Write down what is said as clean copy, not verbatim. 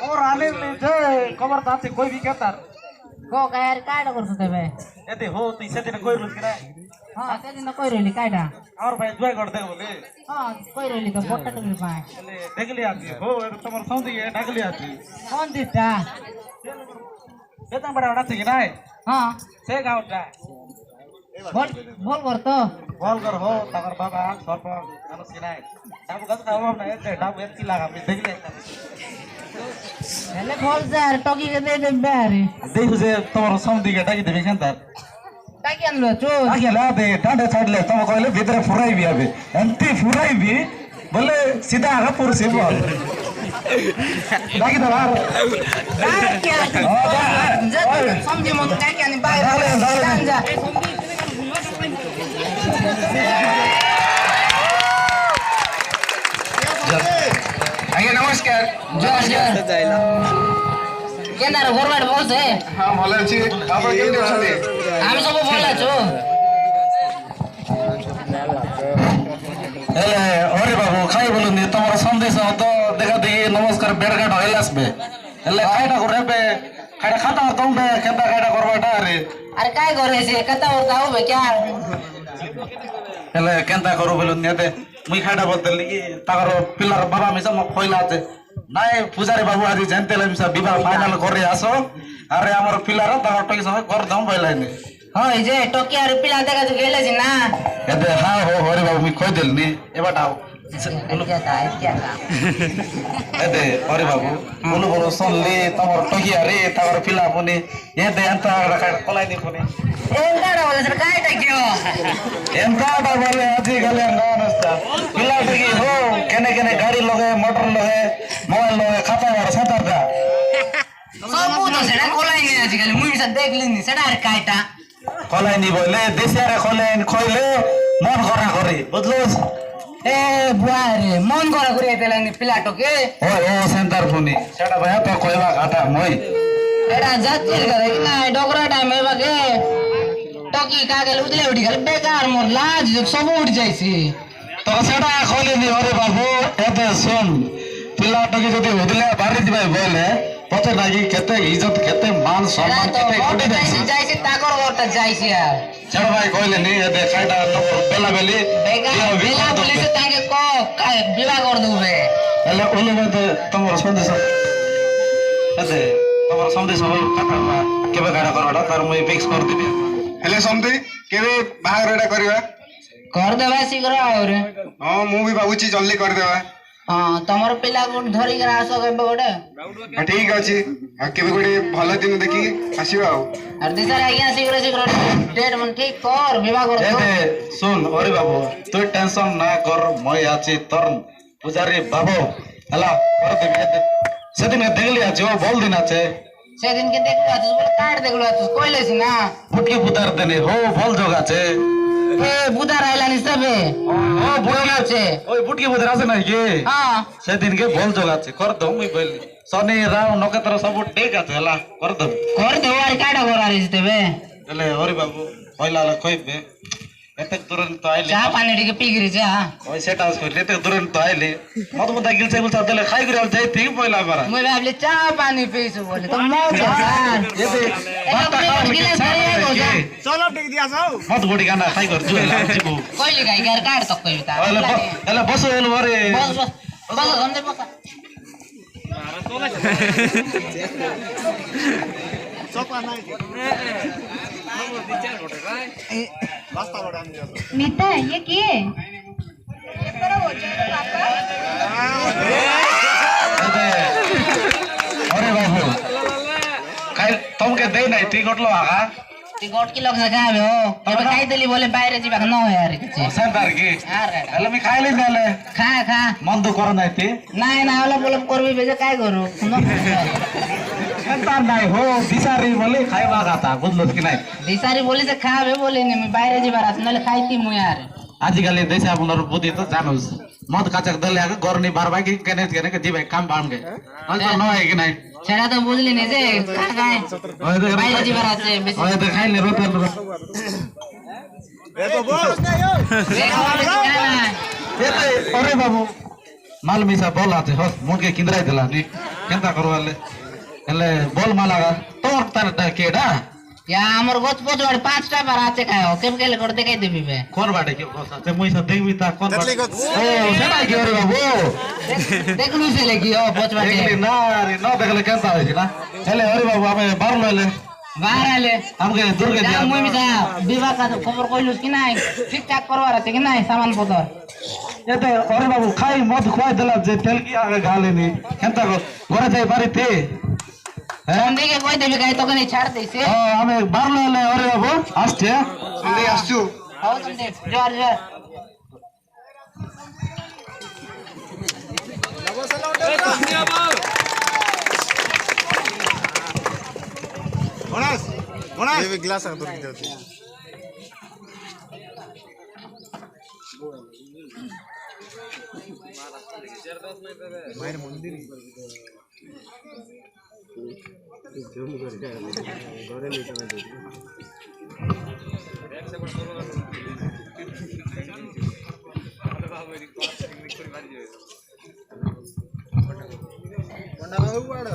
और आने ले जे खबर ताते कोई भी कहतार को काय कायडा करतो ते बे एते हो तू सेदिन कोई रुल किरा हां सेदिन कोई रोली कायडा और भाई जुआई करते बोले हां कोई रोली तो बोट्टा टुली पाए ले देखली आती हो तमर सौंदी है ढाकली आती कौन दिसता बेता बड़ा बड़ा थी ना हां से गावटा बोल बोल करतो बोल कर हो तमर बाबा सरप आनो सिनाय डाबु गत गाव ना ए डाबु एती लागा मी देखले हेले बोल यार टकी के दे बेरे देखु जे तमर सौंदी के ढाकी देबे केनता टाकी आनलो चो आगे ला दे डांडे छाडले तम कहले भीतर फुराई भी आबे एंती फुराई भी बोले सीधा आगा पुरसी बोल डाकी दे बाहर क्या समझे मत काय क्या नहीं बाहर जा आगे नमस्कार केनार गोरवाड बोलछे हां भले अछि आपण केमि अछते हामी सब भला छु हेले अरे बाबू खाई बोलुनी तमर संदेश तो देखा दे नमस्कार बेडगाट हइलासबे हेले खाइटा करबे खाइटा खाता तंबे केता खाइटा करबाटा अरे काय करे से कता होता हो क्या हेले केंता करू बोलुनी एते मुई खाइटा बदलली कि ताकर पिल्लार बाबा मिसा म खोइलाते नाय पुजारी बाबू आज जनतेला मिसा विवाह फाइनल करे आसो अरे हमर पिल्लार ताकर टकी समय कर दम भइलाइने होय जे टकी अरे पिला देखा जो गेले छी ना एते हां हो हरे बाबू मी खोइ देलनी एबाटा आओ क्या एते अरे बाबू बोलो बोलो सुनले तमर टकी अरे ताकर पिल्ला पनि एते अंत कोलाई नि पनि एंदाडा बोले सर काय टाक्यो ಎಂತಾಡ बोले अजी गले नस्ता पिल्ला टकी हो केने केने गाड़ी लगे मोटर लगे मोबाइल लगे खाता वाला सतरदा सब तो सेडा कोलाई नि आजकल मुई से देख लिनी सेडा अरे कायटा कोलाई नि बोले देसियारे खोइले मन करा करे बुझलोस ए बुआरे मन करा करे तेला नि पिला टके ओ सेंटर फोनी सेडा भया तो कोइबा घाटा मोई एडा जातिर करे कि ना डोगरा टाइम हे बागे टकी कागल उदले उठी गल बेकार मोर लाज सब उठ जाइसी तो सेडा खोले नि अरे बाबू एते सुन पिल्ला टकी जदी उदले बारी दिबाई बोले पते लागि केते इज्जत केते मान सम्मान केते कोटी जाइसी जाइसी ताकर गोटा जाइसी यार सेडा भाई कहले नि एते खाइटा नंबर बेला बेली बेला बोले से ताके को काय विवाह कर दुबे एले ओले मते तमर संदेश एते तमर संदेश हो कथा केबे गाडा करवाडा तार मुई फिक्स कर दिबे हेले समते केबे बाहागरटा करबा कर देबा शीघ्र और हां मु भी बाबूची जल्दी कर देबा हां तमर पिला को धरि कर आसो केबे गोटे ठीक अछि आ केबे गोटे भलो दिन देखि आसीबा आ और दिसर आज्ञा शीघ्र शीघ्र डेट मन ठीक कर विवाह कर दो एते सुन अरे बाबू तू टेंशन ना कर मई आछि तोर पुजारी बाबू हला कर देबे एते सेदिन देखली आछि ओ बोल दिन आछे से दिन के देखलो आछस बोले काट देखलो आछस कोइले छी ना फुटकी पुतार देने हो बोल जोगा छे ए बुधा राइला नि सबे ओ बुटकी छे ओय बुटकी पुतार आछे ना के हां सेदिन के बोल जोगा छे कर दो मुई बोली शनि राव नक्षत्र सब ठीक आछे हला कर दो और काटा करारी तेबे एले हरि बाबू पहिला कइबे एते तुरंत तो आइले चा पानी टिके पीगिरी जा ओय सेटा करले एते तुरंत तो आइले मत मत गिलसे गुलसा देले खाइ गरे जाई ठीक पहिला बारा मैं भाबले चा पानी पीसु बोले तो मौज यार एते बात चलो ठीक दिया जाओ मत बडी गाना खाइ कर जुएला जिबु कोइले गाई गार काट तक कोइ ता एले बसो एलो अरे बस बस बस गंदे बस मीता ये किए अरे बाबू खाइ तुमके दे नै टिकट लो आगा टिकट की लग सका हो तब खाइ देली बोले बाहर जीवा न हो यार किछ सेंटर की यार एले मी खाइले देले खा खा मन दुख कर नै ती নাই না হলে বলে করবি বেজে কাই করু सेंटर নাই हो दिसारी बोले खाइबा खाता बुझलो कि नै দিশারি বলি যে খাবে বলি নি আমি বাইরে যাবার আছে নালে খাইতি মু यार आजिकल देश आपनर बुद्धि तो जानोस मत काचक दले आके गरनी बारबाई कि केने केने के जीवे काम बांगे अल तो न है कि नै সেটা তো বুঝলি নি যে খা খাই ओए देख বাইরে যাবার আছে বেশি ओए देख खाइले रोते ए तो बोल देखो अरे बाबू ମାଲ ମିଶା ବଲ আছে ହସ୍ ମୁଣ୍ଡକେ କିନ୍ଦରାଇ ଦେଲା ନି କେନ୍ତା କରବା ହେଲେ ବଲ ମାଲାଗା তোর তার কেডা या हमर गोच पोच वाले 5टा बार आते खाओ केम केले कर देखाई देबी बे কোন বাটে কি কথা তে মুই সা দেখবি তা কোন বাটে ও সেটা কি রে বাবু देखलु से लेगी ओ पोच वाले দেখলি না রে ন দেখলে কেনতা হইছি না হেলে হরি বাবু আমি বারলো হেলে बाहर आले আমকে দুর্গে जा দিয়া मुई मिसा विवाह का खबर কইলুস কি নাই ঠিক ঠাক করবার আছে কি নাই সামান পত্র এতে হরি বাবু খাই মদ খুয়াই দিলা যে তেল কি আগে গালেনি কেনতা ঘরে যাই বাড়িতে হ্যাঁ দেখে কই দেবে গাই তোকে নাই ছাড় দেইছে আমি বারলো হেলে হরি বাবু আসছে সন্দেহ আসছু হাউ সন্দে জোর জোর গ্লাস আগে দিতে হচ্ছে মায়ের মন্দির ঘরে